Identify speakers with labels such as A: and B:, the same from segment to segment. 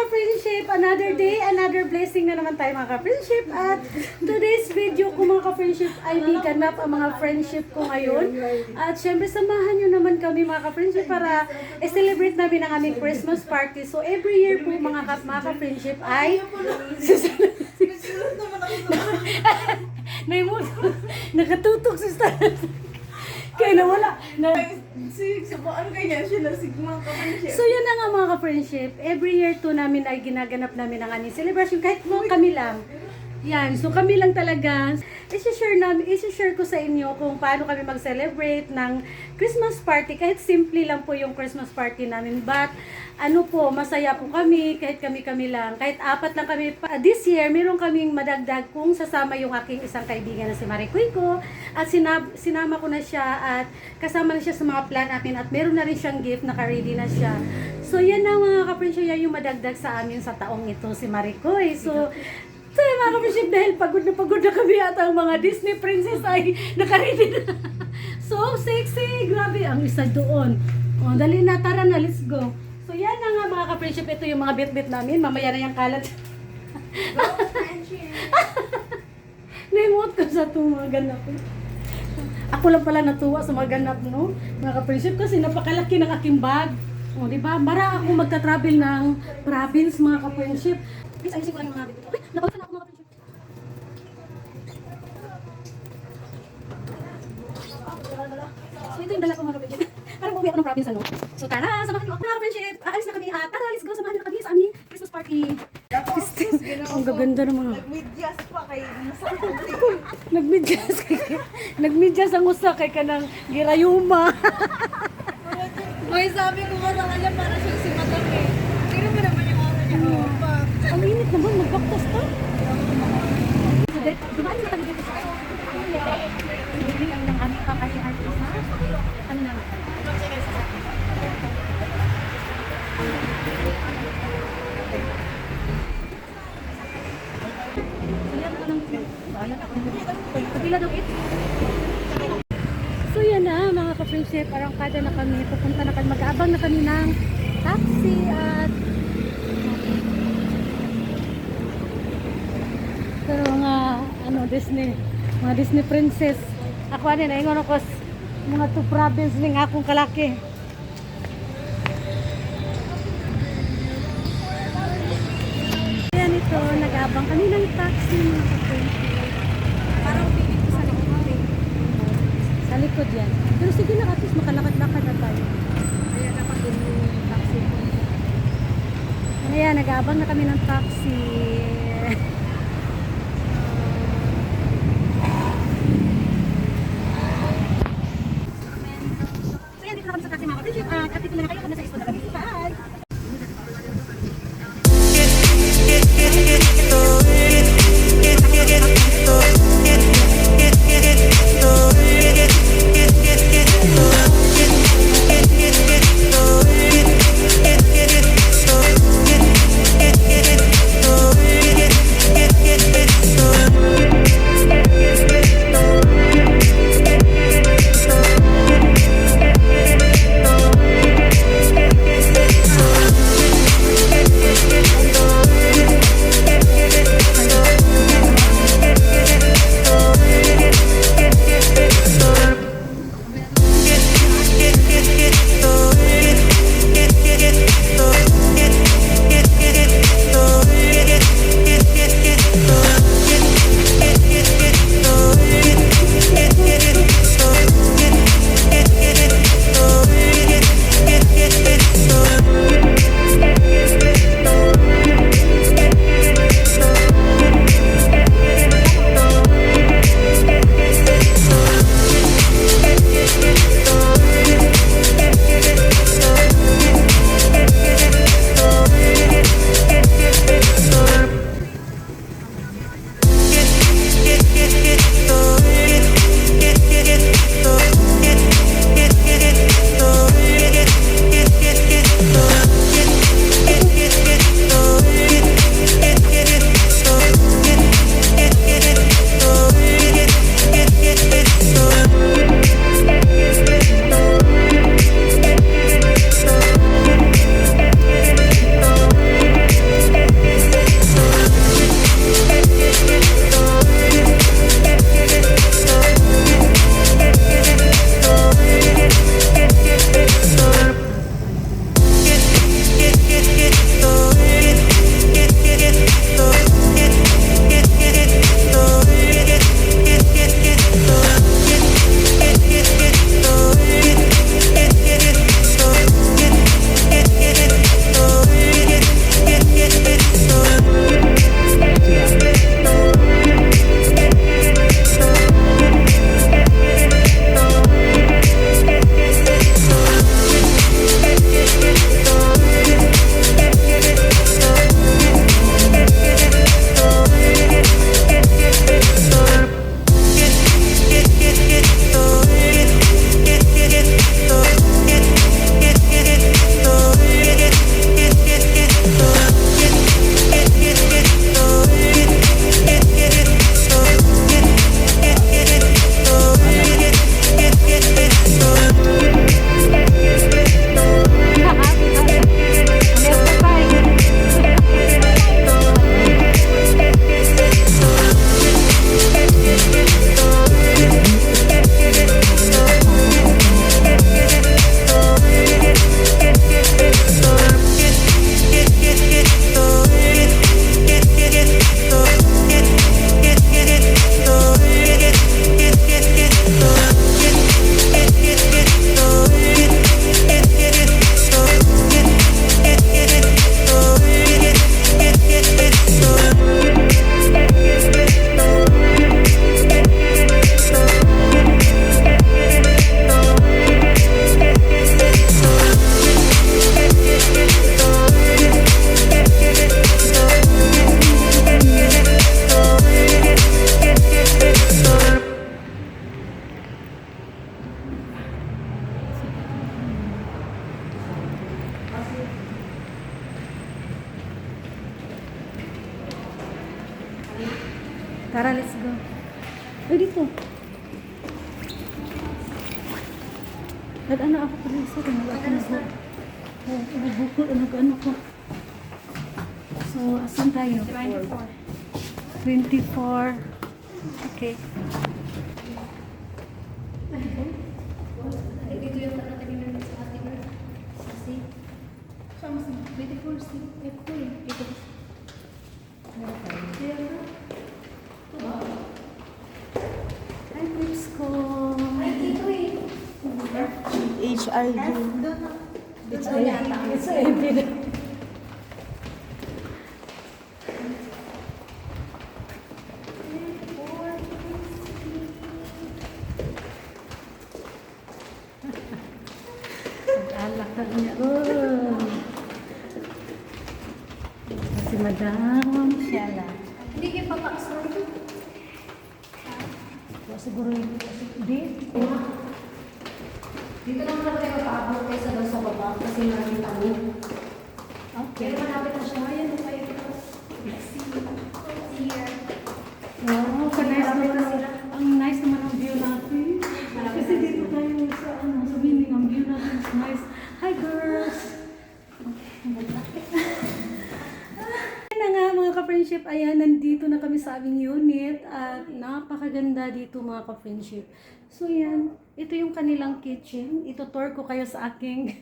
A: ka-friendship, another day, another blessing na naman tayo mga ka-friendship. At today's video ko mga ka-friendship ay biganap ang mga friendship ko ngayon. At syempre samahan nyo naman kami mga ka-friendship para i-celebrate namin ang aming Christmas party. So every year po mga ka-friendship ay nakatutok si Star. Kaya nawala.
B: Ano kaya siya na sigma ka-friendship?
A: So yun na nga mga ka-friendship, every year to namin ay ginaganap namin ang aming celebration kahit mo kami lang. Yan, so kami lang talaga. I-share ko sa inyo kung paano kami mag-celebrate ng Christmas party. Kahit simple lang po yung Christmas party namin. But ano po, masaya po kami kahit kami lang. Kahit apat lang kami. This year, meron kaming madagdag kung sasama yung aking isang kaibigan na si Maricuy ko. At sinama ko na siya at kasama na siya sa mga plan natin. At meron na rin siyang gift, naka-ready na siya. So yan na mga ka-friendship, yan yung madagdag sa amin sa taong ito, si Maricuy. So mga ka-friendship, dahil pagod na kami at ang mga Disney princess ay naka-ready na. So sexy, grabe ang isa doon. O, dali na, tara na, let's go. So yan na nga mga ka-friendship, ito yung mga bit-bit namin. Mamaya na yung kalat. Naimot ko sa itong mga ganap. Ako lang pala natuwa sa mga ganap, no? Mga ka-friendship, kasi napakalaki ng aking bag. O, diba? Para ako magta-travel ng province, mga ka-friendship. Please, ayusin ko lang yung mga bit-bit. Uy, napausan na ako mga ka-friendship. So ito yung dala ko mga ka-friendship. Parang uwi ako ng province, ano? So tara, samahan niyo ako mga ka-friendship. Aalis na kami. Tara, let's go. Samahan niyo kami sa aming Christmas party. Ang gaganda ng mga...
B: Nag-medyas pa kay
A: Nagmidyas ang usa kay kanang girayuma.
B: May sabi ko ba sa kanya para siya si Madam eh. Pero mo naman yung oras niya.
A: Ang init naman, magbaktas ka. Dumaan na kami dito sa hindi ang ng aming kakain artist na. Ano na? So yan na mga ka-friendship, arangkada na kami, pupunta na kami, mag-aabang na kami ng taxi at pero mga Disney princess. Ako ano na, ingon ako mga two province ning akong kalaki. Yan ito, nag-aabang kami ng taxi mga ka-friendship.
B: Parang pilit ko sa likod eh.
A: Sa likod yan. Pero sige na, at least makalakad-lakad na tayo.
B: Kaya dapat din yung taxi ko.
A: Ayan, nag-aabang na kami ng taxi. So yan, dito na kami sa taxi mga kapatid. Kapit na kayo kung nasa school na kami. Bye! Tara, let's go. Ay, dito. At ano ako pala isa, tinala ako na po. Oh, ibubukol, ano ko. So, asan tayo? 24. Okay.
B: Ito yung nakatabi namin sa ating sasi. Sama sa 24 si Eko eh. Ito.
A: Ay, clips ko.
B: Ay, ito eh.
C: HRD.
A: It's evident. Alak na niya. Oh. Si Madam. Siya lang.
B: Hindi kayo papakasal.
A: Siguro hindi.
B: Dito lang naman kayo makaabot kayo sa doon sa baba kasi maraming kami.
A: Okay.
B: Pero malapit na siya. Ayan, kayo dito. Here.
A: Wow, nice naman. Ang nice naman ang view natin. Kasi dito tayo sa sa winning. Ang view natin is nice. Hi girls! Ayan na nga mga ka-friendship. Ayan, nandito na kami sa aming unit. At napakaganda dito mga ka-friendship. So yan, ito yung kanilang kitchen. Ito-tour ko kayo sa aking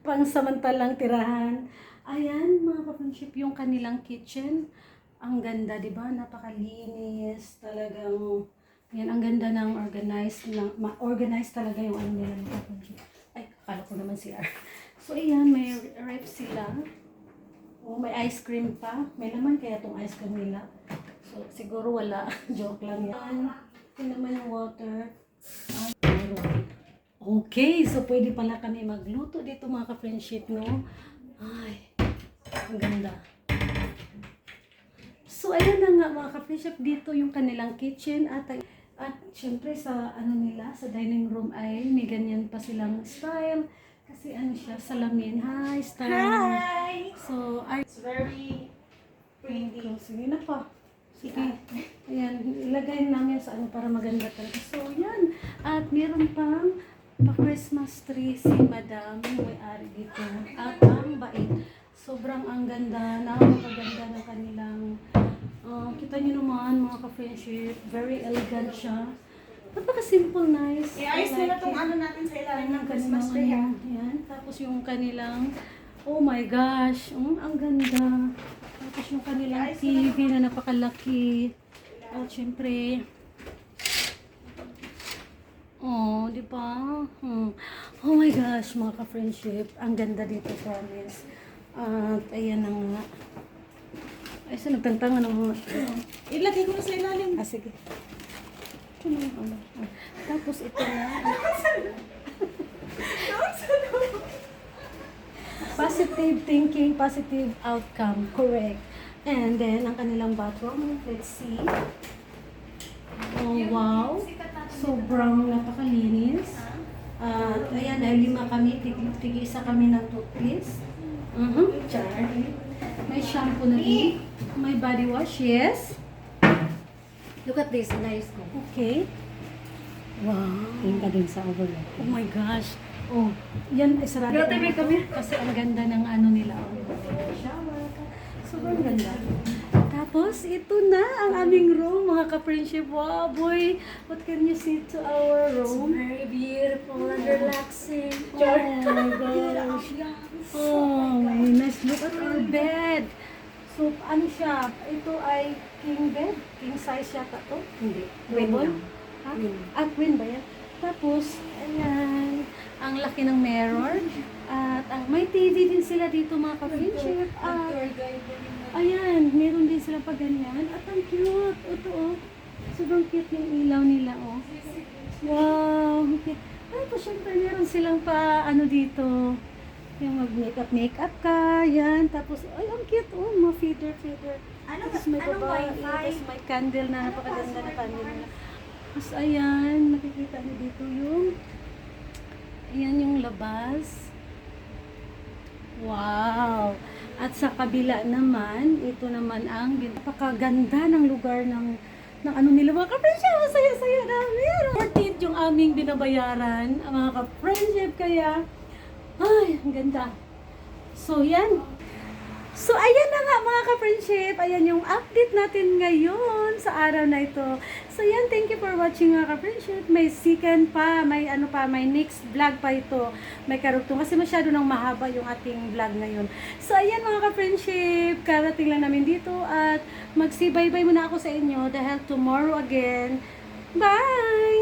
A: pangsamantalang tirahan. Ayan mga ka-friendship, yung kanilang kitchen. Ang ganda, di ba? Napakalinis. Talagang, yan, ang ganda ng organized talaga yung ano nila mga ka-friendship. Ay, akala ko naman CR. So ayan, may ref sila. Oh, may ice cream pa. May laman kaya tong ice cream nila. So, siguro wala. Joke lang yan. Ito naman yung water. Okay, so pwede pala kami magluto dito mga ka-friendship, no? Ay, ang ganda. So, ayun na nga mga ka-friendship, dito yung kanilang kitchen at syempre sa ano nila, sa dining room ay may ganyan pa silang style. Kasi ano siya, salamin. Hi, style.
C: Hi!
A: So,
C: It's very pretty.
A: sige na pa. Sige. Ayan, ilagay namin sa ano para maganda talaga. So, yan. At meron pang pa-Christmas tree si Madam, yung may-ari dito. At ang bait. Sobrang ang ganda, napakaganda ng kanilang, kita nyo naman mga ka-friendship, very elegant siya. Napaka-simple, nice.
C: I-ayos
A: I
C: nila
A: like
C: tong
A: it.
C: ano natin sa ilalim ng
A: Ang
C: Christmas
A: kanilang
C: tree.
A: ano, yan. Tapos yung kanilang, oh my gosh, ang ganda. Tapos yung kanilang TV na napakalaki. At syempre, oh, di ba? Oh my gosh, mga ka-friendship, ang ganda dito, promise. At ayan na nga. Ay, saan nagtantangan ng mga...
C: Ilagay ko na sa ilalim.
A: Sige. Ito na yung ano. Tapos ito na. Positive thinking, positive outcome. Correct. And then, ang kanilang bathroom. Let's see. Oh, wow. Sobrang napakalinis. At ayan, dahil 5 kami, tig-isa kami ng toothpaste. Char. May shampoo na din. May body wash, yes.
B: Look at this, nice ko.
A: Okay. Wow.
B: Tingin ka din sa overload.
A: Oh my gosh. Oh, yan ay sarado.
B: Grabe, may kami.
A: Kasi ang ganda ng ano nila. Oh, shower. Sobrang ganda. Tapos, ito na ang aming room, mga ka-friendship. Wow, boy. What can you see to our room?
B: Very beautiful and relaxing.
A: Oh my gosh. Oh, my nice. Look at our bed. So, ano siya? Ito ay king bed. King size yata to? Hindi.
B: Queen
A: Double?
B: lang.
A: Ha?
B: Queen.
A: Queen ba yan? Tapos, ayan. Ang laki ng mirror. At may TV din sila dito mga ka-friendship. At ayan, meron din sila pa ganyan. At ang cute. Ito oh. Sobrang cute yung ilaw nila oh. Wow. Cute. Ay, po syempre meron silang pa ano dito. Yung mag-makeup ka. Yan. Tapos, ay, ang cute oh. Mga feeder. Tapos may babae. Tapos may candle na napakaganda na candle na. Tapos ayan, nakikita niyo dito yung ayan yung labas. Wow! At sa kabila naman, ito naman ang napakaganda ng lugar ng ano nila mga ka-friendship. Masaya-saya namin. 14th yung aming binabayaran, mga ka-friendship. Kaya, ay, ang ganda. So, yan. So, ayan na nga mga ka-friendship. Ayan yung update natin ngayon sa araw na ito. So, yan. Thank you for watching mga ka-friendship. May second pa. May ano pa. May next vlog pa ito. May karugtong. Kasi masyado nang mahaba yung ating vlog ngayon. So, ayan mga ka-friendship. Karating lang namin dito. At magsi-bye-bye muna ako sa inyo. Dahil tomorrow again. Bye!